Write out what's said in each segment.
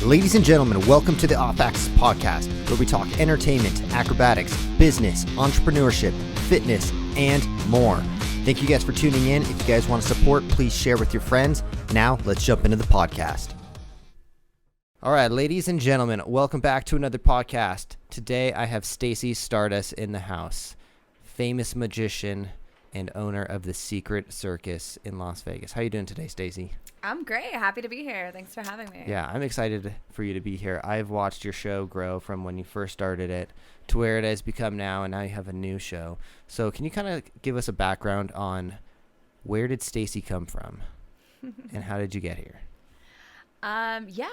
Ladies and gentlemen, welcome to the Off Axis Podcast, where we talk entertainment, acrobatics, business, entrepreneurship, fitness, and more. Thank you guys for tuning in. If you guys want to support, please share with your friends. Now, let's jump into the podcast. All right, ladies and gentlemen, welcome back to another podcast. Today, I have Stacey Stardust in the house, famous magician and owner of the Secret Circus in Las Vegas. How you doing today, Stacey? I'm great. Happy to be here. Thanks for having me. Yeah, I'm excited for you to be here. I've watched your show grow from when you first started it to where it has become now, and now you have a new show. So can you kind of give us a background on where did Stacey come from and how did you get here?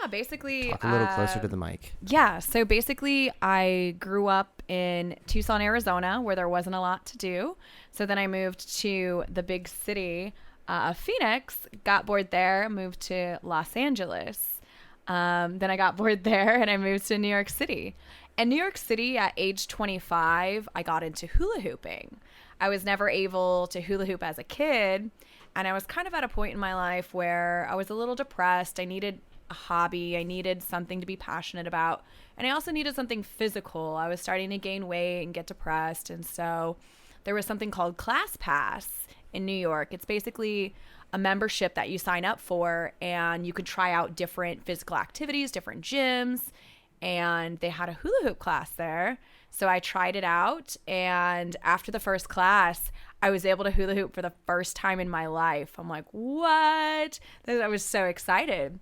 Basically... Talk a little closer to the mic. Yeah, so basically I grew up in Tucson, Arizona, where there wasn't a lot to do. So then I moved to the big city of Phoenix, got bored there, moved to Los Angeles. Then I got bored there and I moved to New York City. And New York City at age 25, I got into hula hooping. I was never able to hula hoop as a kid. And I was kind of at a point in my life where I was a little depressed. I needed a hobby. I needed something to be passionate about. And I also needed something physical. I was starting to gain weight and get depressed. And so there was something called Class Pass in New York. It's basically a membership that you sign up for, and you could try out different physical activities, different gyms. And they had a hula hoop class there. So I tried it out. And after the first class, I was able to hula hoop for the first time in my life. I'm like, what? I was so excited.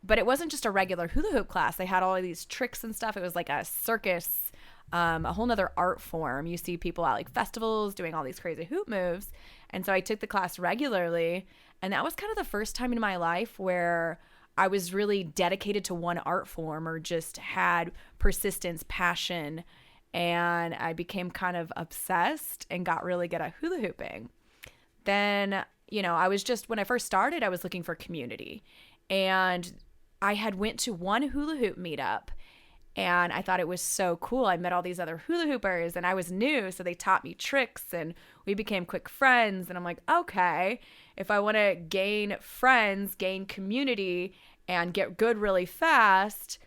But it wasn't just a regular hula hoop class. They had all of these tricks and stuff. It was like a circus, a whole nother art form. You see people at like festivals doing all these crazy hoop moves. And so I took the class regularly. And that was kind of the first time in my life where I was really dedicated to one art form or just had persistence, passion, and I became kind of obsessed and got really good at hula hooping. Then, when I first started, I was looking for community. And I had went to one hula hoop meetup and I thought it was so cool. I met all these other hula hoopers and I was new, so they taught me tricks and we became quick friends. And I'm like, okay, if I want to gain friends, gain community, and get good really fast,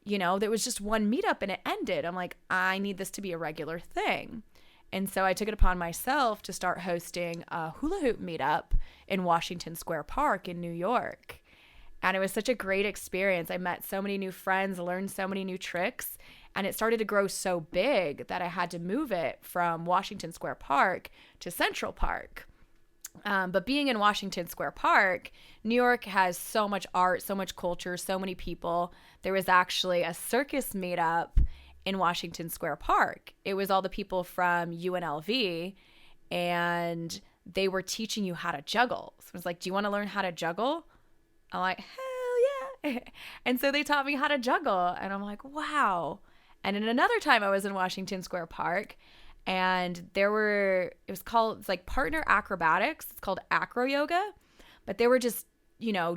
there was just one meetup and it ended. I'm like, I need this to be a regular thing. And so I took it upon myself to start hosting a hula hoop meetup in Washington Square Park in New York. And it was such a great experience. I met so many new friends, learned so many new tricks, and it started to grow so big that I had to move it from Washington Square Park to Central Park. But being in Washington Square Park, New York has so much art, so much culture, so many people. There was actually a circus meetup in Washington Square Park. It was all the people from UNLV, and they were teaching you how to juggle. So it was like, do you want to learn how to juggle? I'm like, hell yeah. And so they taught me how to juggle. And I'm like, wow. And then another time I was in Washington Square Park and it's like partner acrobatics. It's called acro yoga. But they were just,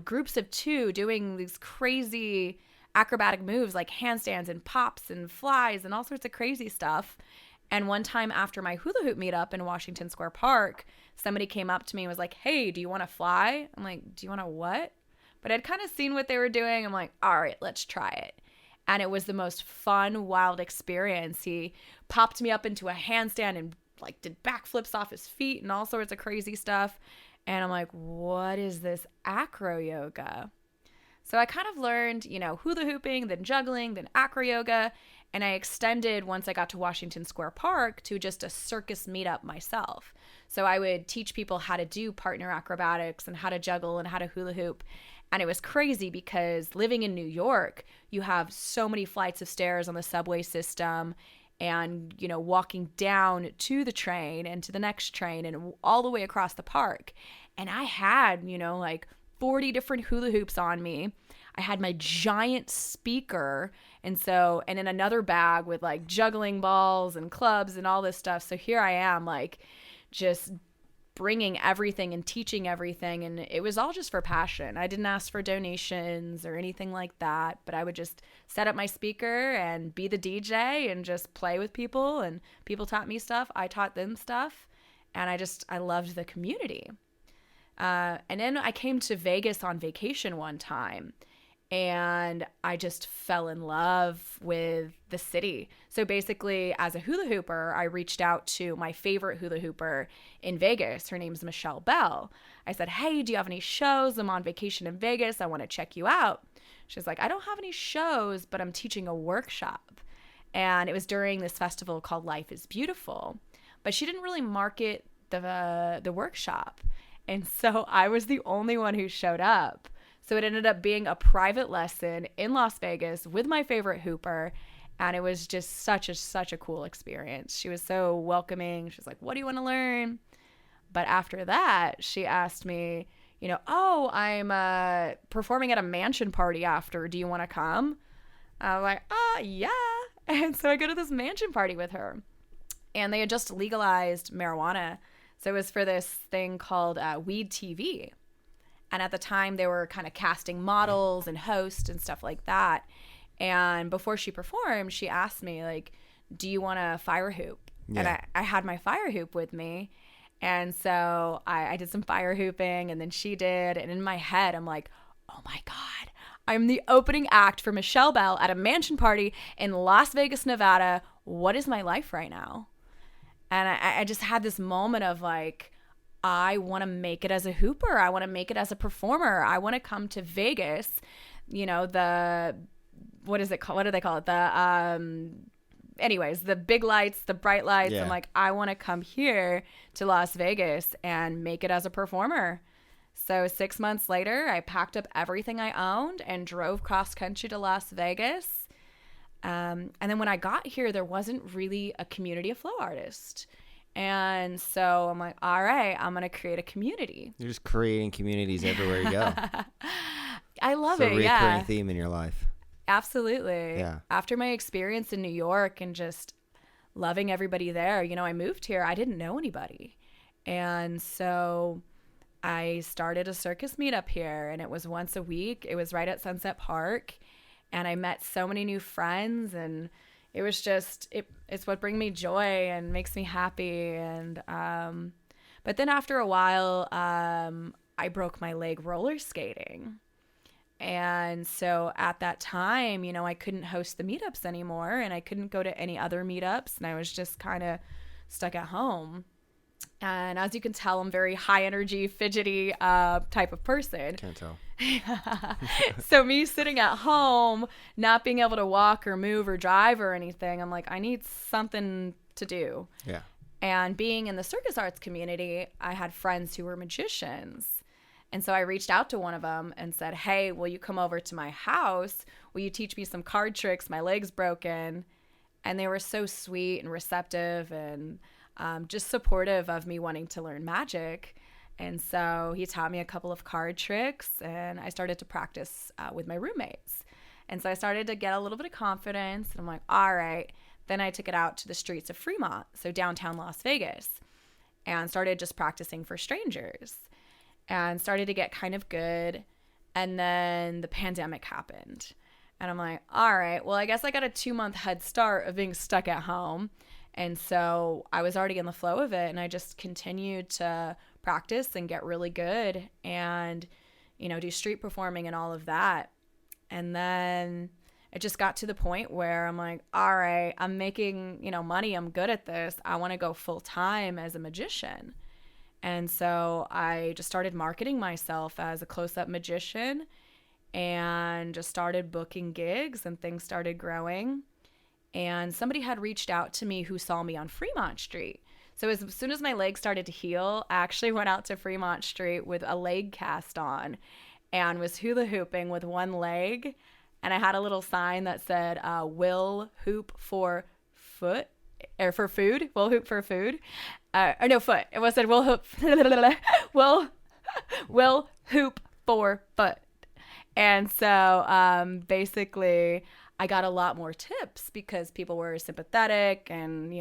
groups of two doing these crazy acrobatic moves like handstands and pops and flies and all sorts of crazy stuff. And one time after my hula hoop meetup in Washington Square Park, somebody came up to me and was like, hey, do you want to fly? I'm like, do you want to what? But I'd kind of seen what they were doing. I'm like, all right, let's try it. And it was the most fun, wild experience. He popped me up into a handstand and like did backflips off his feet and all sorts of crazy stuff. And I'm like, what is this acro yoga? So I kind of learned, hula hooping, then juggling, then acro yoga. And I extended once I got to Washington Square Park to just a circus meetup myself. So I would teach people how to do partner acrobatics and how to juggle and how to hula hoop. And it was crazy because living in New York, you have so many flights of stairs on the subway system and, walking down to the train and to the next train and all the way across the park. And I had, like 40 different hula hoops on me. I had my giant speaker and in another bag with like juggling balls and clubs and all this stuff. So here I am like just bringing everything and teaching everything, and it was all just for passion. I didn't ask for donations or anything like that, but I would just set up my speaker and be the DJ and just play with people, and people taught me stuff, I taught them stuff, and I loved the community. And then I came to Vegas on vacation one time, and I just fell in love with the city. So basically, as a hula hooper, I reached out to my favorite hula hooper in Vegas. Her name's Michelle Bell. I said, hey, do you have any shows? I'm on vacation in Vegas. I want to check you out. She's like, I don't have any shows, but I'm teaching a workshop. And it was during this festival called Life is Beautiful. But she didn't really market the workshop. And so I was the only one who showed up. So it ended up being a private lesson in Las Vegas with my favorite hooper. And it was just such a cool experience. She was so welcoming. She was like, what do you want to learn? But after that, she asked me, oh, I'm performing at a mansion party after. Do you want to come? I was like, yeah. And so I go to this mansion party with her. And they had just legalized marijuana. So it was for this thing called Weed TV. And at the time, they were kind of casting models and hosts and stuff like that. And before she performed, she asked me, like, do you want a fire hoop? Yeah. And I had my fire hoop with me. And so I did some fire hooping, and then she did. And in my head, I'm like, oh, my God. I'm the opening act for Michelle Bell at a mansion party in Las Vegas, Nevada. What is my life right now? And I just had this moment of like, I want to make it as a hooper. I want to make it as a performer. I want to come to Vegas, what is it called? What do they call it? Anyways, the big lights, the bright lights. Yeah. I'm like, I want to come here to Las Vegas and make it as a performer. So 6 months later, I packed up everything I owned and drove cross country to Las Vegas. And then when I got here, there wasn't really a community of flow artists. And so I'm like, all right, I'm going to create a community. You're just creating communities everywhere you go. I love it, yeah. It's a recurring yeah. theme in your life. Absolutely. Yeah. After my experience in New York and just loving everybody there, I moved here. I didn't know anybody. And so I started a circus meetup here, and it was once a week. It was right at Sunset Park. And I met so many new friends, and it was just, it's what brings me joy and makes me happy. And, but then after a while, I broke my leg roller skating. And so at that time, I couldn't host the meetups anymore, and I couldn't go to any other meetups, and I was just kind of stuck at home. And as you can tell, I'm very high energy, fidgety type of person. Can't tell. So me sitting at home, not being able to walk or move or drive or anything, I'm like, I need something to do. Yeah. And being in the circus arts community, I had friends who were magicians. And so I reached out to one of them and said, hey, will you come over to my house? Will you teach me some card tricks? My leg's broken. And they were so sweet and receptive and just supportive of me wanting to learn magic. And so he taught me a couple of card tricks, and I started to practice with my roommates. And so I started to get a little bit of confidence, and I'm like, all right. Then I took it out to the streets of Fremont, so downtown Las Vegas, and started just practicing for strangers and started to get kind of good. And then the pandemic happened. And I'm like, all right, well, I guess I got a 2-month head start of being stuck at home. And so I was already in the flow of it, and I just continued to practice and get really good and, do street performing and all of that. And then it just got to the point where I'm like, all right, I'm making, money. I'm good at this. I want to go full time as a magician. And so I just started marketing myself as a close-up magician and just started booking gigs, and things started growing. And somebody had reached out to me who saw me on Fremont Street. So as soon as my leg started to heal, I actually went out to Fremont Street with a leg cast on and was hula hooping with one leg. And I had a little sign that said, will hoop for foot, or for food. Will hoop for food. Or no, foot. It was said, will hoop, will hoop for foot. And so basically I got a lot more tips because people were sympathetic, and,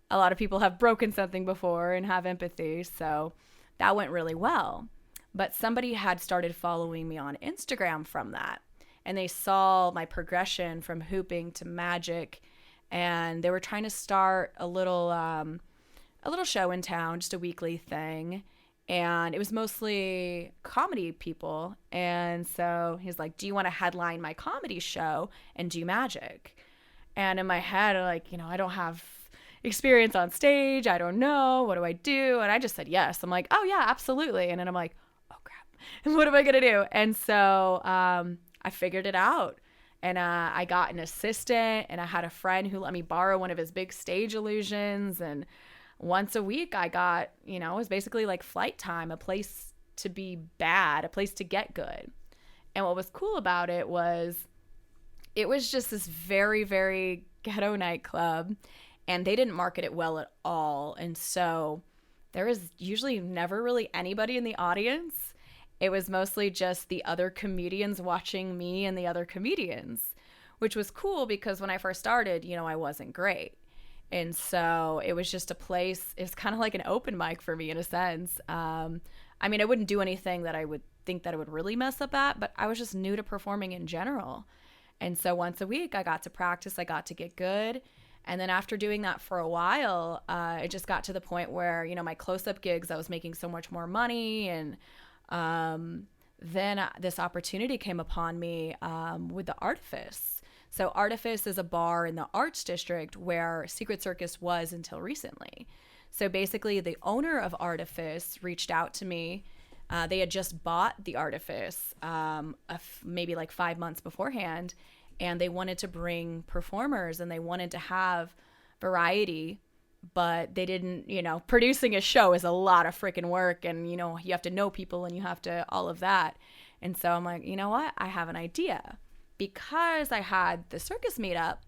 a lot of people have broken something before and have empathy. So that went really well. But somebody had started following me on Instagram from that, and they saw my progression from hooping to magic, and they were trying to start a little show in town, just a weekly thing. and it was mostly comedy people. And so he's like, do you want to headline my comedy show and do magic? And in my head, like, I don't have experience on stage. I don't know. What do I do? And I just said yes. I'm like, oh, yeah, absolutely. And then I'm like, oh, crap. What am I going to do? And so I figured it out. And I got an assistant, and I had a friend who let me borrow one of his big stage illusions. And once a week I got, it was basically like flight time, a place to be bad, a place to get good. And what was cool about it was just this very, very ghetto nightclub, and they didn't market it well at all. And so there was usually never really anybody in the audience. It was mostly just the other comedians watching me and the other comedians, which was cool because when I first started, I wasn't great. And so it was just a place, it's kind of like an open mic for me in a sense. I wouldn't do anything that I would think that I would really mess up at, but I was just new to performing in general. And so once a week I got to practice, I got to get good. And then after doing that for a while, it just got to the point where, my close-up gigs, I was making so much more money. And then this opportunity came upon me with the Artifice. So Artifice is a bar in the Arts District where Secret Circus was until recently. So basically the owner of Artifice reached out to me. They had just bought the Artifice maybe like 5 months beforehand, and they wanted to bring performers and they wanted to have variety, but they didn't, producing a show is a lot of freaking work, and, you have to know people and you have to all of that. And so I'm like, you know what? I have an idea. Because I had the circus meetup,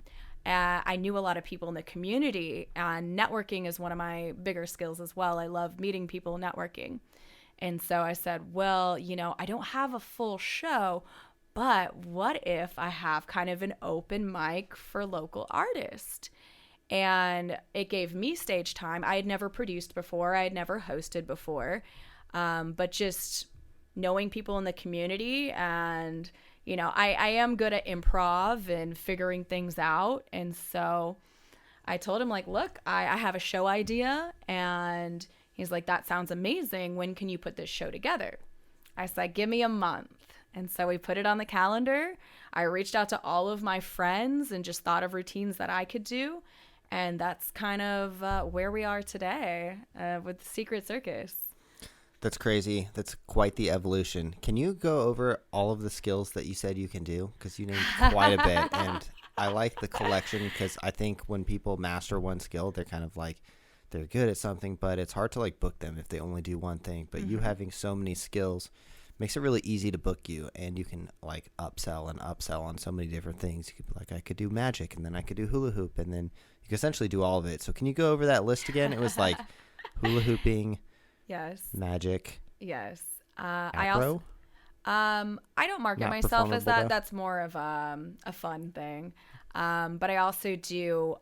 I knew a lot of people in the community, and networking is one of my bigger skills as well. I love meeting people, networking. And so I said, well, I don't have a full show, but what if I have kind of an open mic for local artists? And it gave me stage time. I had never produced before. I had never hosted before. But just knowing people in the community, and I am good at improv and figuring things out. And so I told him, like, look, I have a show idea. And he's like, that sounds amazing. When can you put this show together? I said, give me a month. And so we put it on the calendar. I reached out to all of my friends and just thought of routines that I could do. And that's kind of where we are today with Secret Circus. That's crazy. That's quite the evolution. Can you go over all of the skills that you said you can do? Because you named quite a bit. And I like the collection because I think when people master one skill, they're kind of like, they're good at something, but it's hard to like book them if they only do one thing. But you having so many skills makes it really easy to book you, and you can like upsell on so many different things. You could be like, I could do magic, and then I could do hula hoop, and then you could essentially do all of it. So can you go over that list again? It was like hula hooping. Yes. Magic. Yes. I don't market Not myself as that. performable, though? That's more of a fun thing. But I also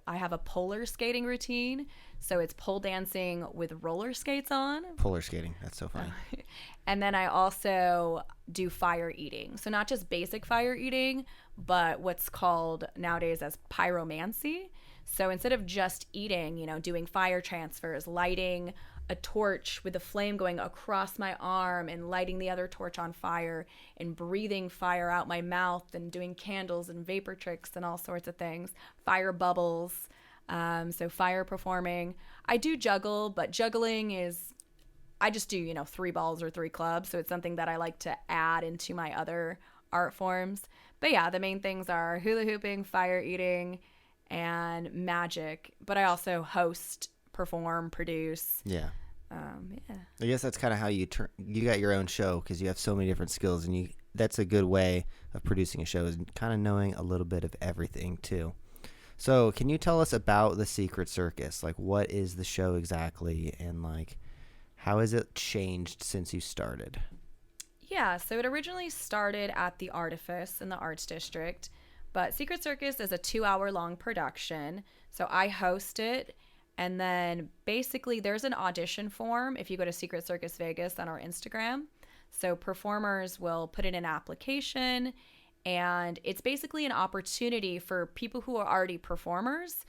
I have a polar skating routine. So it's pole dancing with roller skates on. Polar skating. That's so funny. And then I also do fire eating. So not just basic fire eating, but what's called nowadays as pyromancy. So instead of just eating, doing fire transfers, lighting a torch with a flame going across my arm and lighting the other torch on fire and breathing fire out my mouth and doing candles and vapor tricks and all sorts of things, fire bubbles. So fire performing. I do juggle, but juggling is, I just do, 3 balls or 3 clubs. So it's something that I like to add into my other art forms. But yeah, the main things are hula hooping, fire eating, and magic. But I also host, perform, produce. Yeah. Yeah. I guess that's kind of how you got your own show, because you have so many different skills, and that's a good way of producing a show, is kind of knowing a little bit of everything too. So can you tell us about the Secret Circus? Like, what is the show exactly, and like, how has it changed since you started? Yeah, so it originally started at the Artifice in the Arts District, but Secret Circus is a 2-hour-long production. So I host it, and then basically there's an audition form if you go to Secret Circus Vegas on our Instagram. So performers will put in an application, and it's basically an opportunity for people who are already performers,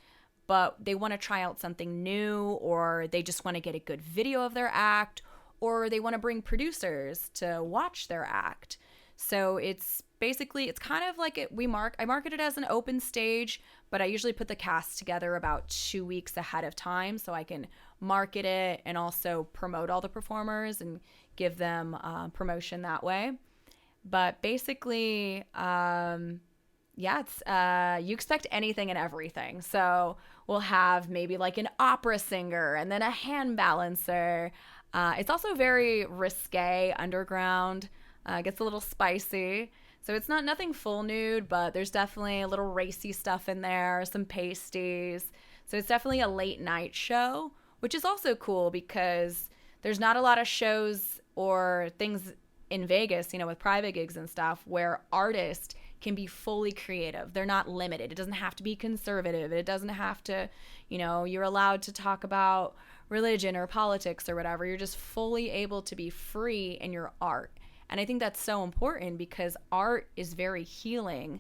but they want to try out something new, or they just want to get a good video of their act, or they want to bring producers to watch their act. So it's kind of like I market it as an open stage, but I usually put the cast together about 2 weeks ahead of time so I can market it and also promote all the performers and give them promotion that way. But basically, it's you expect anything and everything. So we'll have maybe like an opera singer and then a hand balancer. It's also very risque, underground. Gets a little spicy. So it's nothing full nude, but there's definitely a little racy stuff in there, some pasties. So it's definitely a late night show, which is also cool because there's not a lot of shows or things in Vegas, with private gigs and stuff where artists can be fully creative. They're not limited. It doesn't have to be conservative. It doesn't have to, you're allowed to talk about religion or politics or whatever. You're just fully able to be free in your art. And I think that's so important because art is very healing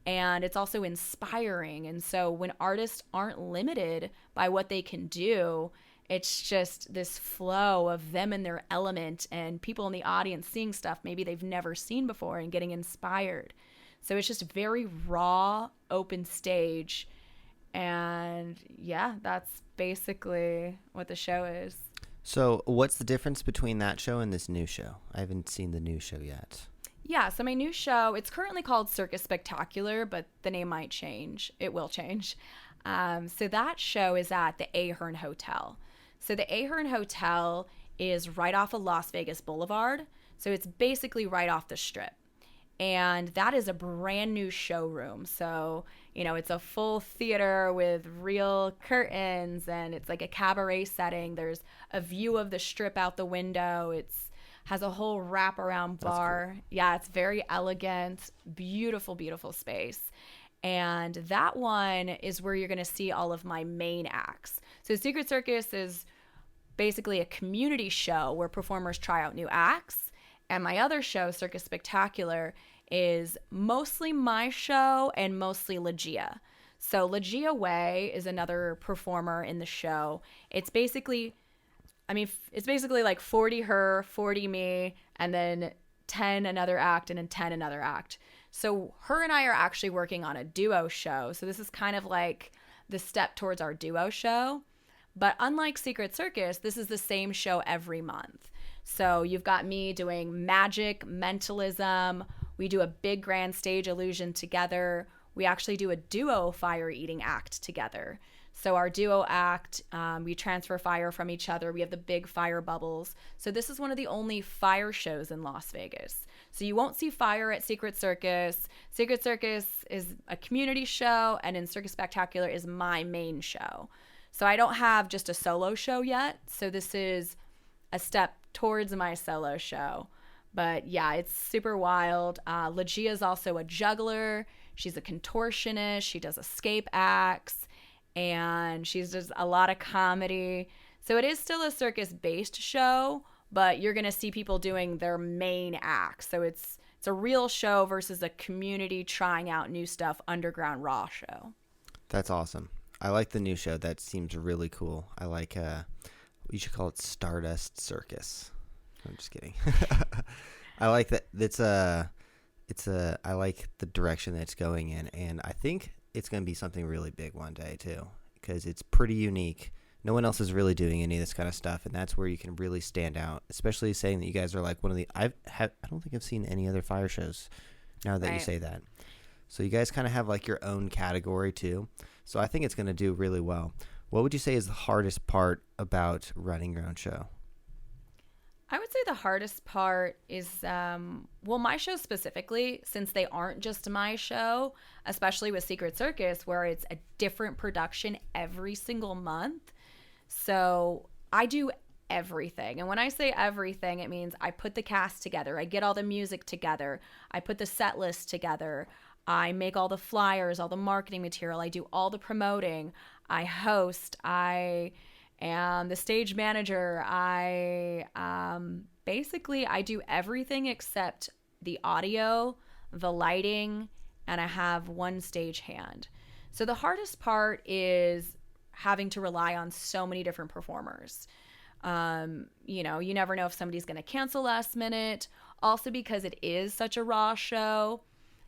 and it's also inspiring. And so when artists aren't limited by what they can do, it's just this flow of them in their element and people in the audience seeing stuff maybe they've never seen before and getting inspired. So it's just very raw, open stage. And yeah, that's basically what the show is. So what's the difference between that show and this new show? I haven't seen the new show yet. Yeah, so my new show, it's currently called Circus Spectacular, but the name might change. It will change. So that show is at the Ahern Hotel. So the Ahern Hotel is right off of Las Vegas Boulevard. So it's basically right off the strip. And that is a brand new showroom. So, it's a full theater with real curtains and it's like a cabaret setting. There's a view of the strip out the window. It's has a whole wraparound bar. Cool. Yeah, it's very elegant, beautiful, beautiful space. And that one is where you're going to see all of my main acts. So Secret Circus is basically a community show where performers try out new acts. And my other show, Circus Spectacular, is mostly my show and mostly Legia. So Legia Way is another performer in the show. It's basically like 40 her, 40 me, and then 10 another act, and then 10 another act. So her and I are actually working on a duo show. So this is kind of like the step towards our duo show. But unlike Secret Circus, this is the same show every month. So you've got me doing magic, mentalism. We do a big grand stage illusion together. We actually do a duo fire eating act together. So our duo act, we transfer fire from each other. We have the big fire bubbles. So this is one of the only fire shows in Las Vegas. So you won't see fire at Secret Circus. Secret Circus is a community show, and in Circus Spectacular is my main show. So I don't have just a solo show yet. So this is a step towards my solo show. But yeah, it's super wild. Legia is also a juggler. She's a contortionist. She does escape acts. And she's just a lot of comedy. So it is still a circus-based show, but you're going to see people doing their main acts. So it's a real show versus a community trying out new stuff, underground raw show. That's awesome. I like the new show. That seems really cool. I like, you should call it Stardust Circus. I'm just kidding. I like that. I like the direction that it's going in. And I think it's going to be something really big one day too, because it's pretty unique. No one else is really doing any of this kind of stuff. And that's where you can really stand out, especially saying that you guys are like one of the, I don't think I've seen any other fire shows now that you say that. So you guys kind of have like your own category too. So I think it's going to do really well. What would you say is the hardest part about running your own show? I would say the hardest part is, my show specifically, since they aren't just my show, especially with Secret Circus, where it's a different production every single month. So I do everything. And when I say everything, it means I put the cast together. I get all the music together. I put the set list together. I make all the flyers, all the marketing material. I do all the promoting. I host. I am the stage manager. I do everything except the audio, the lighting, and I have one stage hand. So the hardest part is having to rely on so many different performers. You never know if somebody's going to cancel last minute. Also, because it is such a raw show,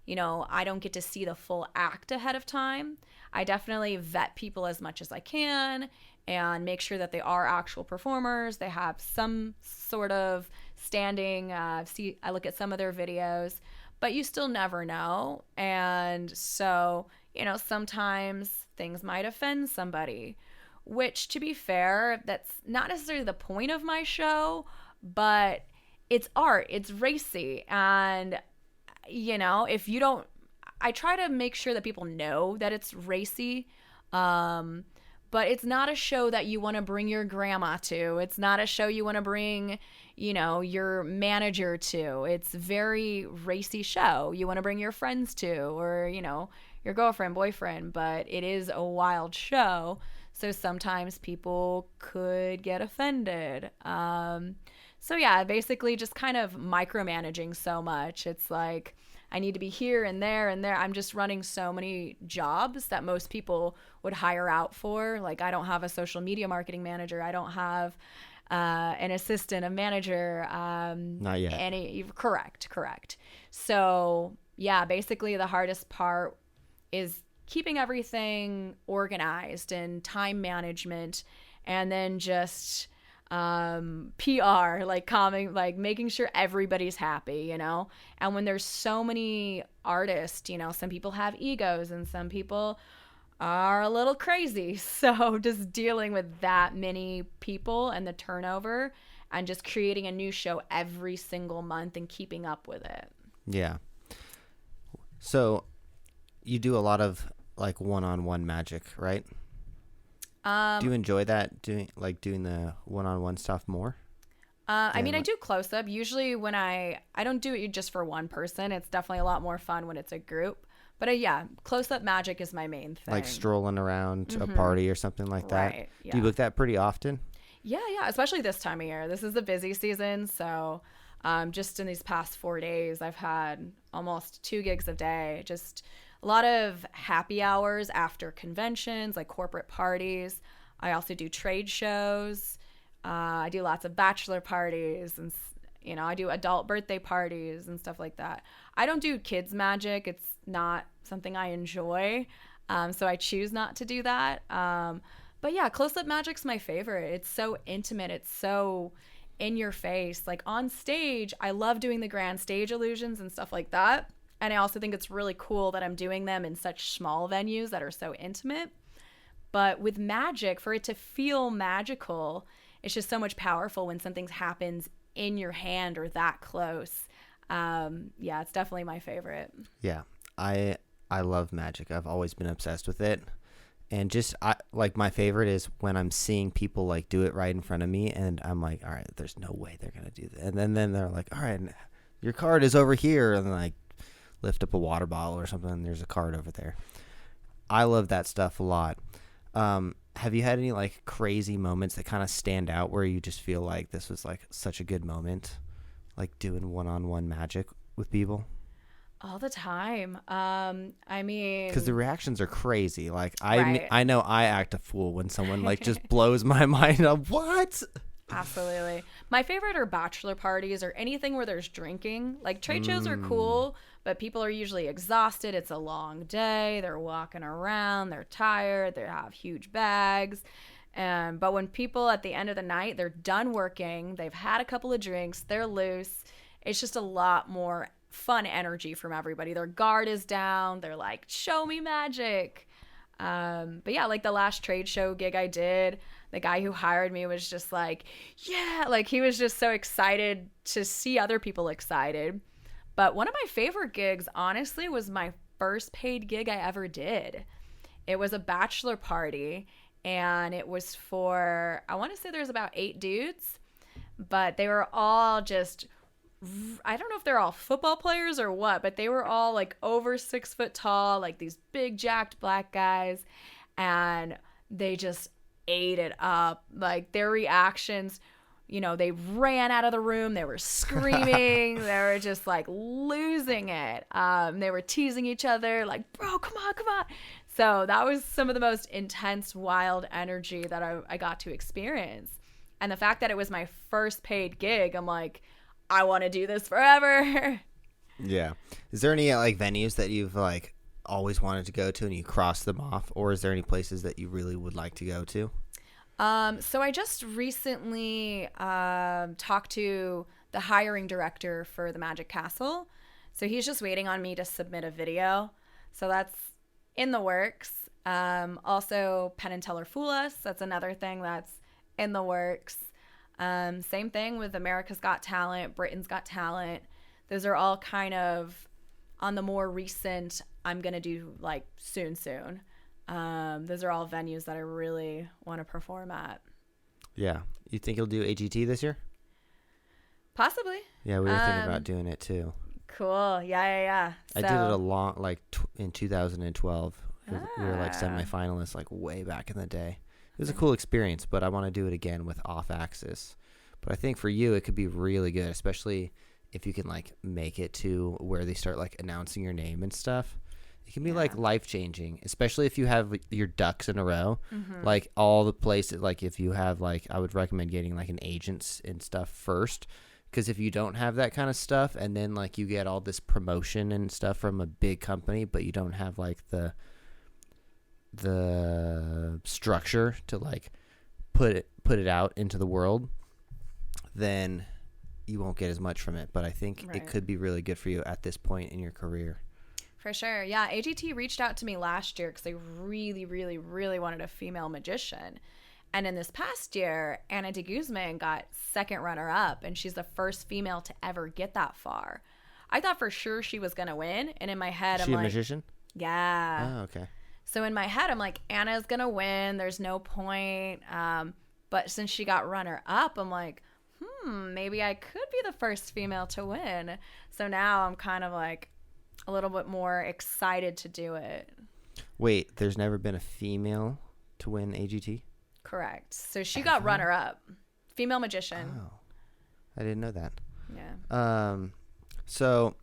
I don't get to see the full act ahead of time. I definitely vet people as much as I can and make sure that they are actual performers. They have some sort of standing. I look at some of their videos, but you still never know. And so, sometimes things might offend somebody, which, to be fair, that's not necessarily the point of my show, but it's art, it's racy. And, if you don't, I try to make sure that people know that it's racy. But it's not a show that you want to bring your grandma to. It's not a show you want to bring, your manager to. It's a very racy show. You want to bring your friends to, or, your girlfriend, boyfriend, but it is a wild show. So sometimes people could get offended. So yeah, basically just kind of micromanaging so much. It's like, I need to be here and there and there. I'm just running so many jobs that most people would hire out for. Like, I don't have a social media marketing manager. I don't have an assistant, a manager. Not yet. Correct. So yeah, basically the hardest part is keeping everything organized and time management, and then just PR, like making sure everybody's happy, and when there's so many artists, some people have egos and some people are a little crazy. So just dealing with that many people and the turnover and just creating a new show every single month and keeping up with it. Yeah. So you do a lot of like one-on-one magic, right? Do you enjoy that, doing the one-on-one stuff more? I do close-up. Usually when I don't do it just for one person. It's definitely a lot more fun when it's a group. But yeah, close-up magic is my main thing. Like strolling around a party or something like that? Right, yeah. Do you book that pretty often? Yeah, especially this time of year. This is the busy season, so just in these past 4 days, I've had almost 2 gigs a day. Just a lot of happy hours after conventions, like corporate parties. I also do trade shows. I do lots of bachelor parties, and I do adult birthday parties and stuff like that. I don't do kids magic. It's not something I enjoy, so I choose not to do that. But yeah, close-up magic's my favorite. It's so intimate. It's so in your face. Like on stage, I love doing the grand stage illusions and stuff like that. And I also think it's really cool that I'm doing them in such small venues that are so intimate. But with magic, for it to feel magical, it's just so much powerful when something happens in your hand or that close. Yeah, it's definitely my favorite. Yeah, I love magic. I've always been obsessed with it. And my favorite is when I'm seeing people like do it right in front of me, and I'm like, all right, there's no way they're going to do that. And then they're like, all right, your card is over here. And then like lift up a water bottle or something, and there's a card over there. I love that stuff a lot. Have you had any like crazy moments that kind of stand out where you just feel like this was like such a good moment, like doing one-on-one magic with people? All the time. Because the reactions are crazy. Like Right. I know I act a fool when someone like just blows my mind up. What? Absolutely. My favorite are bachelor parties or anything where there's drinking. Like trade shows are cool, but people are usually exhausted. It's a long day. They're walking around. They're tired. They have huge bags. But when people at the end of the night, they're done working. They've had a couple of drinks. They're loose. It's just a lot more fun energy from everybody. Their guard is down. They're like, show me magic. But yeah, like the last trade show gig I did, the guy who hired me was just like, yeah, like he was just so excited to see other people excited. But one of my favorite gigs, honestly, was my first paid gig I ever did. It was a bachelor party, and it was for, I want to say there's about 8 dudes, but they were all just, I don't know if they're all football players or what, but they were all like over 6 foot tall, like these big jacked black guys, and they just ate it up. Like their reactions, they ran out of the room, they were screaming, they were just like losing it. They were teasing each other like, bro, come on. So that was some of the most intense, wild energy that I got to experience. And the fact that it was my first paid gig, I'm like, I want to do this forever. Yeah. Is there any like venues that you've like always wanted to go to and you crossed them off, or is there any places that you really would like to go to? So I just recently talked to the hiring director for the Magic Castle. So he's just waiting on me to submit a video. So that's in the works. Also, Penn and Teller Fool Us. That's another thing that's in the works. Same thing with America's Got Talent, Britain's Got Talent. Those are all kind of on the more recent, I'm going to do like soon. Those are all venues that I really want to perform at. Yeah. You think you'll do AGT this year? Possibly. Yeah, we were thinking about doing it too. Cool. Yeah. I did it a long, like in 2012. We were like semifinalists, like way back in the day. It was a cool experience, but I want to do it again with Off Axis. But I think for you, it could be really good, especially if you can like make it to where they start like announcing your name and stuff. It can be like life changing, especially if you have your ducks in a row. Like all the places, like if you have like, I would recommend getting like an agent and stuff first. Because if you don't have that kind of stuff and then like you get all this promotion and stuff from a big company, but you don't have like the structure to like put it out into the world, then you won't get as much from it. But I think it could be really good for you at this point in your career. For sure. Yeah. AGT reached out to me last year because they really, really, really wanted a female magician. And in this past year, Anna de Guzman got second runner up, and she's the first female to ever get that far. I thought for sure she was going to win. And in my head, I'm like, Is she a magician? Yeah. Oh, okay. So in my head, I'm like, Anna's going to win. There's no point. But since she got runner up, I'm like, maybe I could be the first female to win. So now I'm kind of like a little bit more excited to do it. Wait, there's never been a female to win AGT? Correct. So she got runner up. Female magician. Oh, I didn't know that. Yeah. So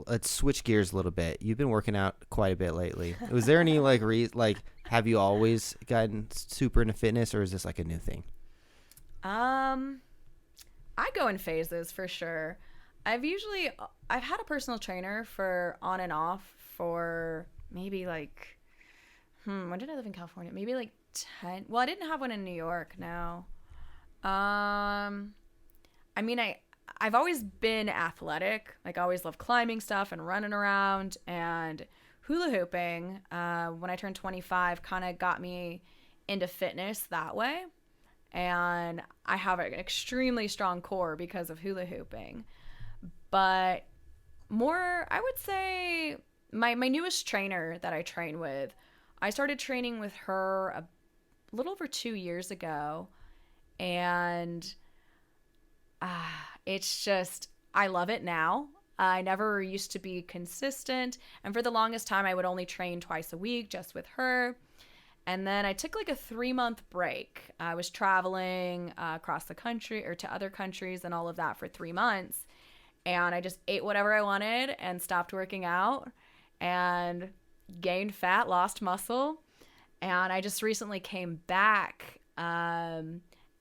let's switch gears a little bit. You've been working out quite a bit lately. Was there any have you always gotten super into fitness, or is this like a new thing? I go in phases for sure. I've had a personal trainer for on and off for maybe like, when did I live in California? Maybe like 10. Well, I didn't have one in New York now. I mean, I've always been athletic. Like I always loved climbing stuff and running around, and hula hooping, when I turned 25 kind of got me into fitness that way. And I have an extremely strong core because of hula hooping. But more, I would say my newest trainer that I train with, I started training with her a little over 2 years ago. And it's just, I love it now. I never used to be consistent. And for the longest time, I would only train twice a week just with her. And then I took like a 3-month break. I was traveling across the country or to other countries and all of that for 3 months. And I just ate whatever I wanted and stopped working out and gained fat, lost muscle. And I just recently came back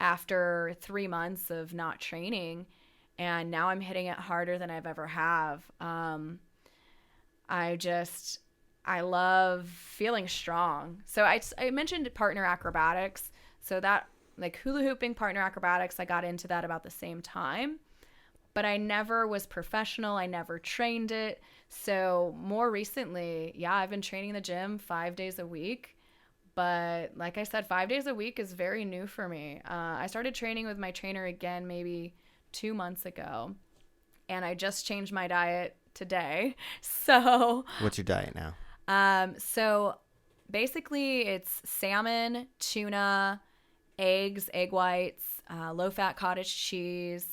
after 3 months of not training. And now I'm hitting it harder than I've ever have. I love feeling strong. So I mentioned partner acrobatics. So that like hula hooping, partner acrobatics, I got into that about the same time. But I never was professional. I never trained it. So more recently, I've been training in the gym 5 days a week. But like I said, 5 days a week is very new for me. I started training with my trainer again maybe 2 months ago. And I just changed my diet today. So what's your diet now? So basically it's salmon, tuna, eggs, egg whites, low-fat cottage cheese,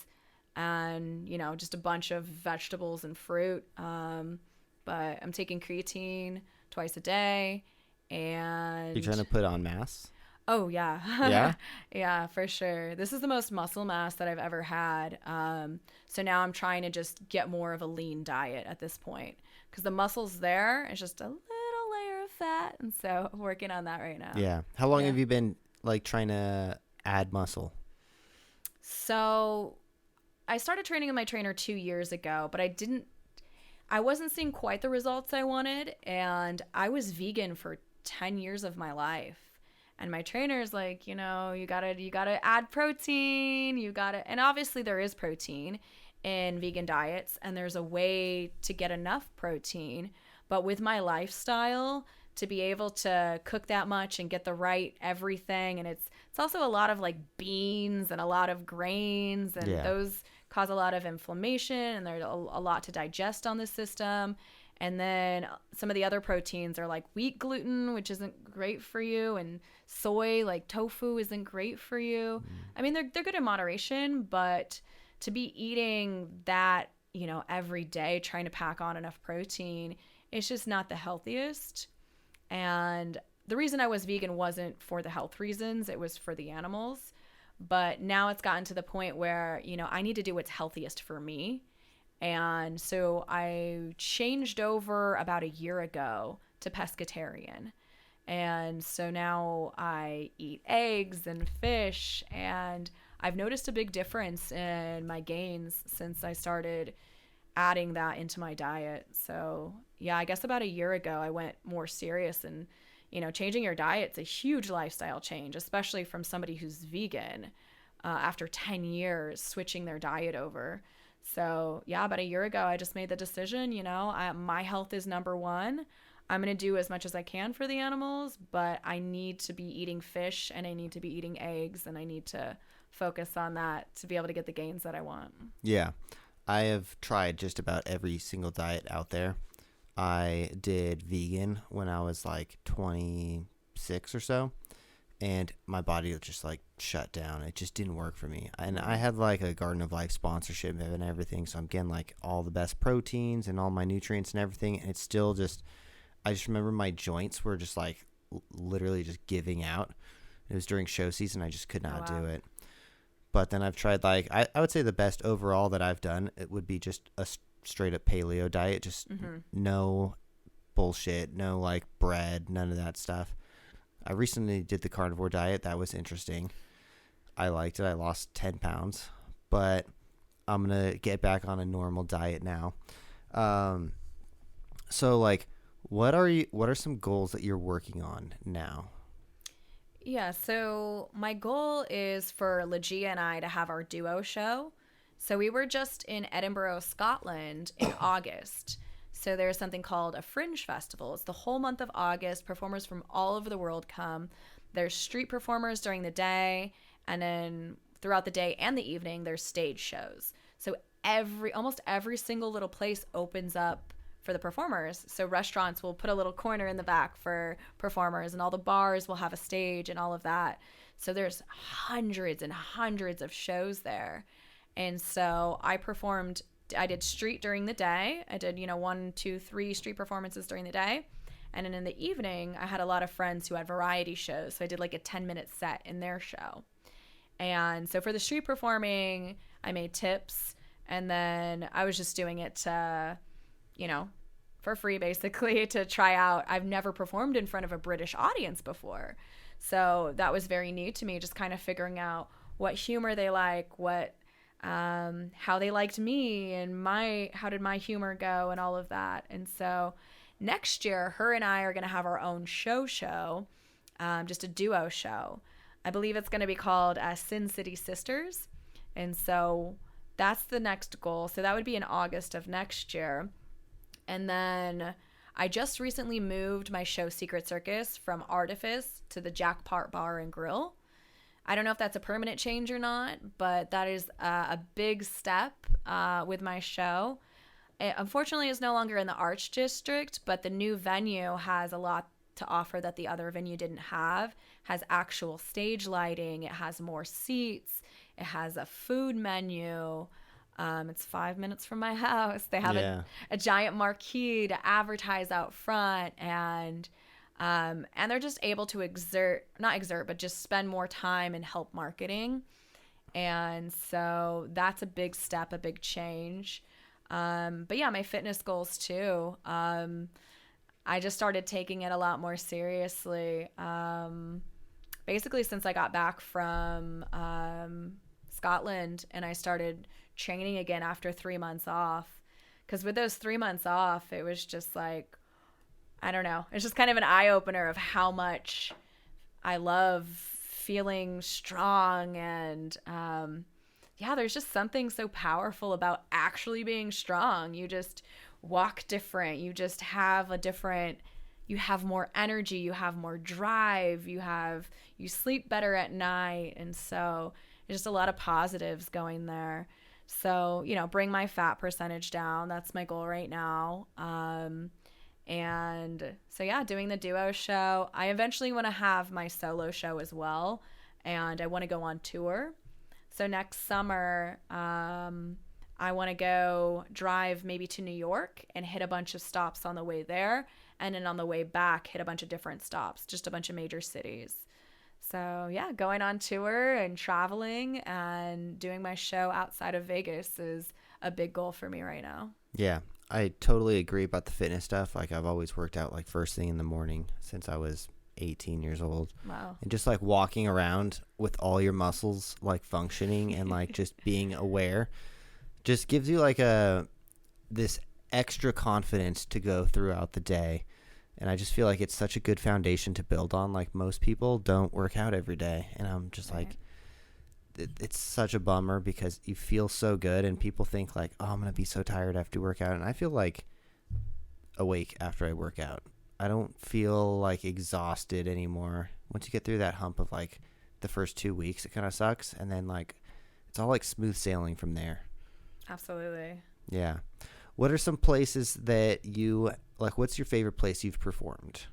and, just a bunch of vegetables and fruit. But I'm taking creatine twice a day. And you trying to put on mass? Oh, yeah. Yeah? Yeah, for sure. This is the most muscle mass that I've ever had. So now I'm trying to just get more of a lean diet at this point. Because the muscle's there. It's just a little layer of fat. And so I'm working on that right now. Yeah. How long have you been, like, trying to add muscle? So I started training with my trainer 2 years ago, but I wasn't seeing quite the results I wanted. And I was vegan for 10 years of my life. And my trainer's like, you gotta add protein. And obviously there is protein in vegan diets, and there's a way to get enough protein. But with my lifestyle, to be able to cook that much and get the right everything, and it's also a lot of like beans and a lot of grains, and Yeah. those cause a lot of inflammation, and there's a lot to digest on the system. And then some of the other proteins are like wheat gluten, which isn't great for you, and soy, like tofu, isn't great for you. I mean, they're good in moderation, but to be eating that, every day, trying to pack on enough protein, it's just not the healthiest. And the reason I was vegan wasn't for the health reasons, it was for the animals. But now it's gotten to the point where, I need to do what's healthiest for me. And so I changed over about a year ago to pescatarian. And so now I eat eggs and fish, and I've noticed a big difference in my gains since I started adding that into my diet. So, yeah, I guess about a year ago I went more serious, and changing your diet's a huge lifestyle change, especially from somebody who's vegan after 10 years switching their diet over. So, yeah, about a year ago, I just made the decision, my health is number one. I'm going to do as much as I can for the animals, but I need to be eating fish, and I need to be eating eggs, and I need to focus on that to be able to get the gains that I want. Yeah. I have tried just about every single diet out there. I did vegan when I was like 26 or so, and my body just like shut down. It just didn't work for me. And I had like a Garden of Life sponsorship and everything, so I'm getting like all the best proteins and all my nutrients and everything, and it's still just, I just remember my joints were just like literally just giving out. It was during show season. I just could not do it. But then I've tried like, I would say the best overall that I've done, it would be just a straight up paleo diet. Just no bullshit, no like bread, none of that stuff. I recently did the carnivore diet. That was interesting. I liked it. I lost 10 pounds, but I'm going to get back on a normal diet now. So like, what are some goals that you're working on now? Yeah, so my goal is for Legia and I to have our duo show. So we were just in Edinburgh, Scotland in August. So there's something called a Fringe Festival. It's the whole month of August. Performers from all over the world come. There's street performers during the day, and then throughout the day and the evening, there's stage shows. So almost every single little place opens up for the performers. So restaurants will put a little corner in the back for performers, and all the bars will have a stage and all of that. So there's hundreds and hundreds of shows there. And so I did street during the day. I did, 1, 2, 3 street performances during the day. And then in the evening, I had a lot of friends who had variety shows. So I did like a 10-minute set in their show. And so for the street performing, I made tips. And then I was just doing it to, for free, basically, to try out. I've never performed in front of a British audience before. So that was very new to me, just kind of figuring out what humor they like, how they liked me, and how did my humor go, and all of that. And so next year, her and I are going to have our own show, just a duo show. I believe it's going to be called Sin City Sisters. And so that's the next goal. So that would be in August of next year. And then I just recently moved my show Secret Circus from Artifice to the Jackpot Bar and Grill. I don't know if that's a permanent change or not, but that is a big step with my show. It, unfortunately, is no longer in the Arts District, but the new venue has a lot to offer that the other venue didn't have. Has actual stage lighting. It has more seats. It has a food menu. It's 5 minutes from my house. They have a giant marquee to advertise out front, and they're just able to but just spend more time and help marketing. And so that's a big step, a big change. But yeah, my fitness goals too. I just started taking it a lot more seriously. Basically since I got back from Scotland and I started training again after 3 months off. Because with those 3 months off, it was just like, I don't know. It's just kind of an eye opener of how much I love feeling strong. And there's just something so powerful about actually being strong. You just walk different. You just have you have more energy. You have more drive. You sleep better at night. And so there's just a lot of positives going there. So, bring my fat percentage down. That's my goal right now. And so, doing the duo show. I eventually want to have my solo show as well. And I want to go on tour. So next summer, I want to go drive maybe to New York and hit a bunch of stops on the way there. And then on the way back, hit a bunch of different stops, just a bunch of major cities. So going on tour and traveling and doing my show outside of Vegas is a big goal for me right now. Yeah, I totally agree about the fitness stuff. Like I've always worked out like first thing in the morning since I was 18 years old. Wow. And just like walking around with all your muscles like functioning and like just being aware just gives you like this extra confidence to go throughout the day. And I just feel like it's such a good foundation to build on. Like most people don't work out every day. And I'm just like, it's such a bummer because you feel so good and people think like, oh, I'm going to be so tired after work out. And I feel like awake after I work out. I don't feel like exhausted anymore. Once you get through that hump of like the first 2 weeks, it kind of sucks. And then like, it's all like smooth sailing from there. Absolutely. Yeah. What are some places that you like? What's your favorite place you've performed?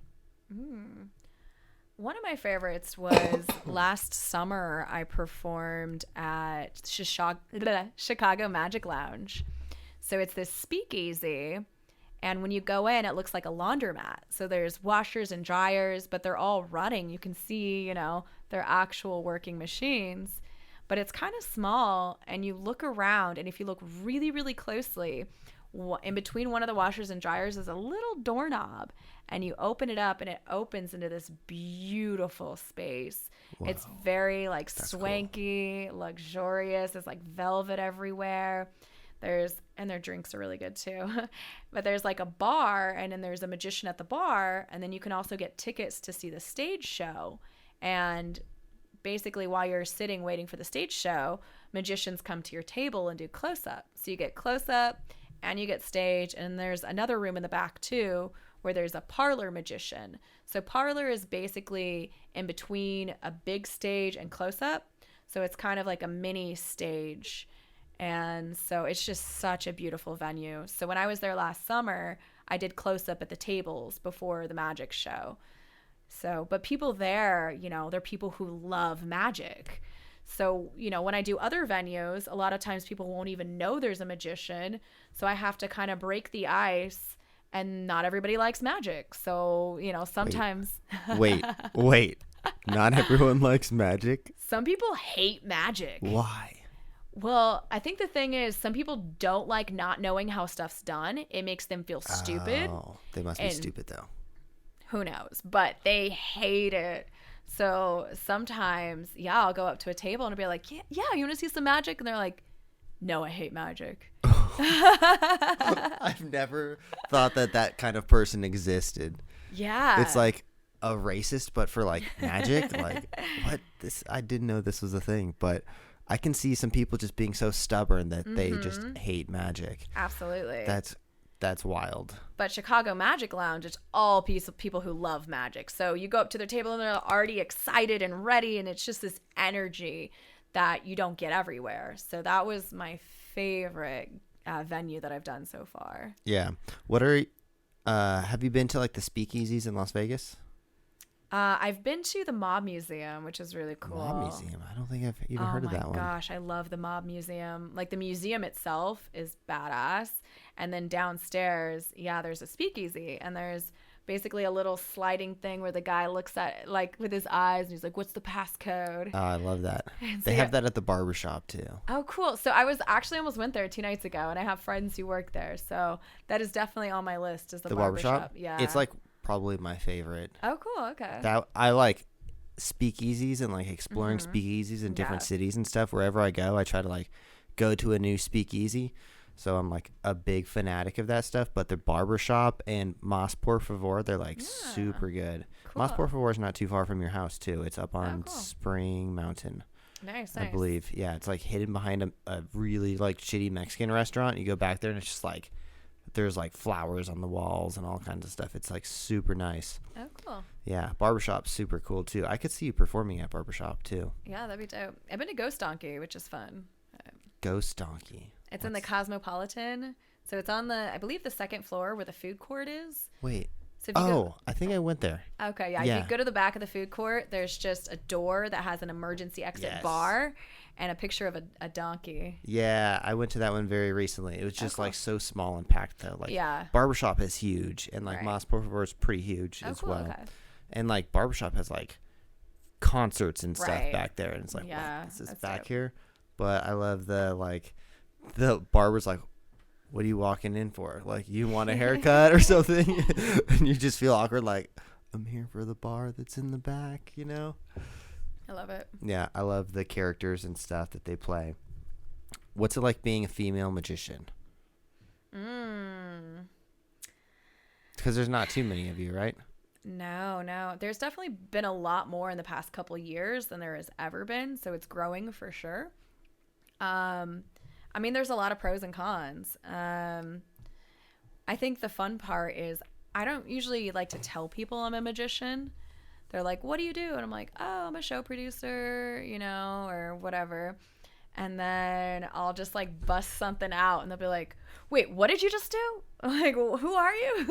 One of my favorites was last summer. I performed at Chicago Magic Lounge. So it's this speakeasy. And when you go in, it looks like a laundromat. So there's washers and dryers, but they're all running. You can see, their actual working machines. But it's kind of small. And you look around, and if you look really, really closely, in between one of the washers and dryers is a little doorknob, and you open it up and it opens into this beautiful space. Wow. It's very like that's swanky, cool. Luxurious. There's like velvet everywhere. And their drinks are really good too. But there's like a bar, and then there's a magician at the bar, and then you can also get tickets to see the stage show. And basically while you're sitting waiting for the stage show, magicians come to your table and do close-up. So you get close-up and you get stage, and there's another room in the back too where there's a parlor magician. So parlor is basically in between a big stage and close-up. So it's kind of like a mini stage. And so it's just such a beautiful venue. So when I was there last summer, I did close-up at the tables before the magic show. So, but people there, they're people who love magic. So, when I do other venues, a lot of times people won't even know there's a magician. So I have to kind of break the ice, and not everybody likes magic. So, sometimes. Wait. Not everyone likes magic? Some people hate magic. Why? Well, I think the thing is some people don't like not knowing how stuff's done. It makes them feel stupid. Oh, they must be stupid though. Who knows? But they hate it. So sometimes, I'll go up to a table and I'll be like, yeah, you want to see some magic? And they're like, no, I hate magic. I've never thought that kind of person existed. Yeah. It's like a racist, but for like magic. Like, what? I didn't know this was a thing, but I can see some people just being so stubborn that they just hate magic. Absolutely. That's wild. But Chicago Magic Lounge is all people who love magic. So you go up to their table and they're already excited and ready, and it's just this energy that you don't get everywhere. So that was my favorite venue that I've done so far. Yeah. Have you been to like the speakeasies in Las Vegas? I've been to the Mob Museum, which is really cool. Mob Museum? I don't think I've even heard of that one. Oh my gosh, I love the Mob Museum. Like the museum itself is badass. And then downstairs, there's a speakeasy, and there's basically a little sliding thing where the guy looks at like with his eyes and he's like, what's the passcode? Oh, I love that. They have that at the barbershop too. Oh, cool. So I was actually almost went there 2 nights ago, and I have friends who work there. So that is definitely on my list is the barbershop. Yeah. It's like probably my favorite. Oh, cool. Okay. That I like speakeasies and like exploring speakeasies in different Yeah. cities and stuff. Wherever I go, I try to like go to a new speakeasy. So I'm like a big fanatic of that stuff. But the barbershop and Mas Por Favor, they're like super good. Mas Por Cool. Favor is not too far from your house too. It's up on Cool. Spring Mountain, Nice. I believe. Yeah, it's like hidden behind a really like shitty Mexican restaurant. You go back there and it's just like there's like flowers on the walls and all kinds of stuff. It's like super nice. Oh, cool. Yeah, barbershop's super cool too. I could see you performing at barbershop too. Yeah, that'd be dope. I've been to Ghost Donkey, which is fun. Ghost Donkey. It's in the Cosmopolitan. So it's on I believe the second floor where the food court is. Wait. So if you Oh, I think I went there. Okay, yeah. Yeah. If you go to the back of the food court, there's just a door that has an emergency exit Yes. bar and a picture of a donkey. Yeah, I went to that one very recently. It was just cool. like so small and packed though. Like Yeah. barbershop is huge and like Right. Mas Por Favor is pretty huge Oh, as cool. well. Okay. And like barbershop has like concerts and stuff Right. back there and it's like Yeah, what? This is that's back dope. here. But I love the barber's like, what are you walking in for? Like you want a haircut or something? And you just feel awkward like I'm here for the bar that's in the back, you know? I love it. Yeah, I love the characters and stuff that they play. What's it like being a female magician? Because there's not too many of you, right? No. There's definitely been a lot more in the past couple years than there has ever been. So it's growing for sure. I mean, there's a lot of pros and cons. I think the fun part is I don't usually like to tell people I'm a magician. They're like, what do you do? And I'm like, oh, I'm a show producer, you know, or whatever. And then I'll just like bust something out and they'll be like, wait, what did you just do? I'm like, well, who are you?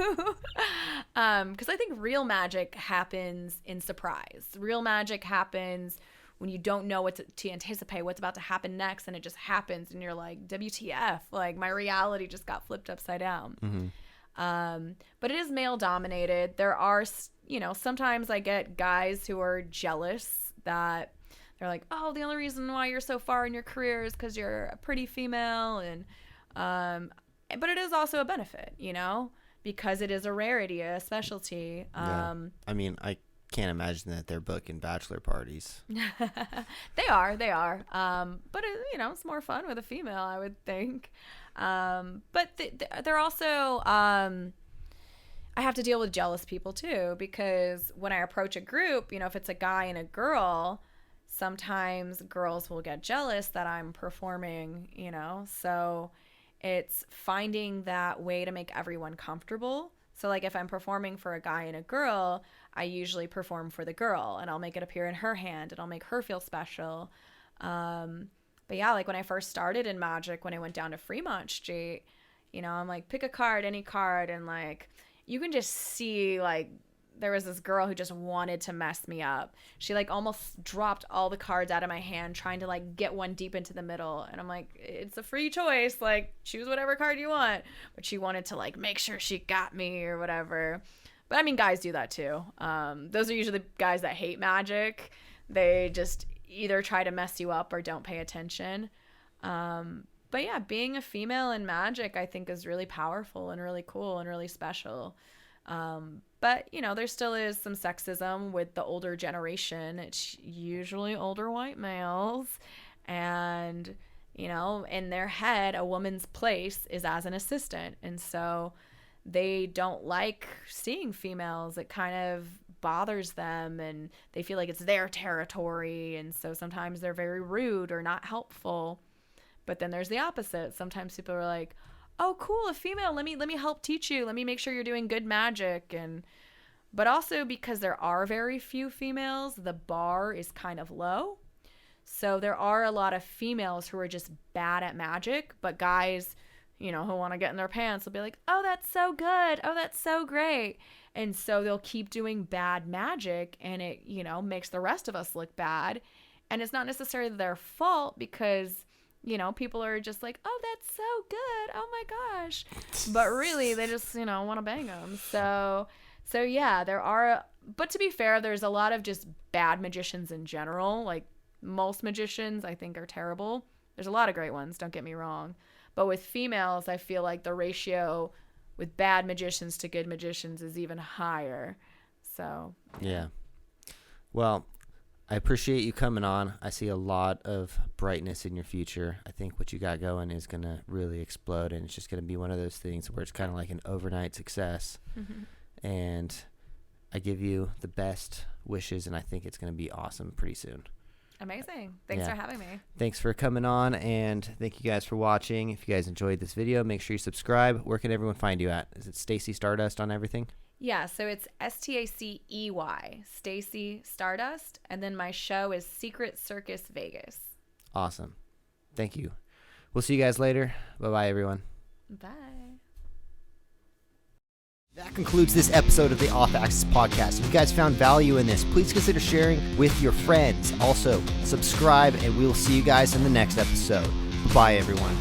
Because I think real magic happens in surprise. Real magic happens when you don't know what to anticipate, what's about to happen next, and it just happens, and you're like, WTF, like my reality just got flipped upside down. But it is male dominated. There are, you know, sometimes I get guys who are jealous that they're like, oh, the only reason why you're so far in your career is because you're a pretty female, and but it is also a benefit, you know, because it is a rarity, a specialty. Yeah. I mean, I can't imagine that they're booking bachelor parties. They are. But it, you know, it's more fun with a female, I would think. But they're also, I have to deal with jealous people too, because when I approach a group, you know, if it's a guy and a girl, sometimes girls will get jealous that I'm performing, you know, so it's finding that way to make everyone comfortable. So like if I'm performing for a guy and a girl, I usually perform for the girl and I'll make it appear in her hand and I'll make her feel special. But yeah, like when I first started in magic, when I went down to Fremont Street, you know, I'm like, pick a card, any card. And like, you can just see like, there was this girl who just wanted to mess me up. She like almost dropped all the cards out of my hand trying to like get one deep into the middle. And I'm like, it's a free choice. Like choose whatever card you want. But she wanted to like make sure she got me or whatever. But I mean, guys do that too. Those are usually the guys that hate magic. They just either try to mess you up or don't pay attention. But yeah, being a female in magic, I think is really powerful and really cool and really special. But, you know, there still is some sexism with the older generation. It's usually older white males. And, you know, in their head, a woman's place is as an assistant. And so they don't like seeing females. It kind of bothers them and they feel like it's their territory. And so sometimes they're very rude or not helpful. But then there's the opposite. Sometimes people are like, oh, cool, a female. Let me help teach you. Let me make sure you're doing good magic. But also because there are very few females, the bar is kind of low. So there are a lot of females who are just bad at magic, but guys, you know, who want to get in their pants will be like, oh, that's so good. Oh, that's so great. And so they'll keep doing bad magic and it, you know, makes the rest of us look bad. And it's not necessarily their fault because, you know, people are just like, oh, that's so good. Oh my gosh. But really, they just, you know, want to bang them. So yeah, there are, but to be fair, there's a lot of just bad magicians in general. Like most magicians, I think, are terrible. There's a lot of great ones, don't get me wrong. But with females, I feel like the ratio with bad magicians to good magicians is even higher. So yeah. Well, I appreciate you coming on. I see a lot of brightness in your future. I think what you got going is going to really explode, and it's just going to be one of those things where it's kind of like an overnight success. And I give you the best wishes, and I think it's going to be awesome pretty soon. Amazing. Thanks for having me. Thanks for coming on, and thank you guys for watching. If you guys enjoyed this video, make sure you subscribe. Where can everyone find you at? Is it Stacey Stardust on everything? Yeah, so it's Stacey, Stacey Stardust, and then my show is Secret Circus Vegas. Awesome. Thank you. We'll see you guys later. Bye-bye, everyone. Bye. That concludes this episode of the Off Axis Podcast. If you guys found value in this, please consider sharing with your friends. Also, subscribe, and we'll see you guys in the next episode. Bye, everyone.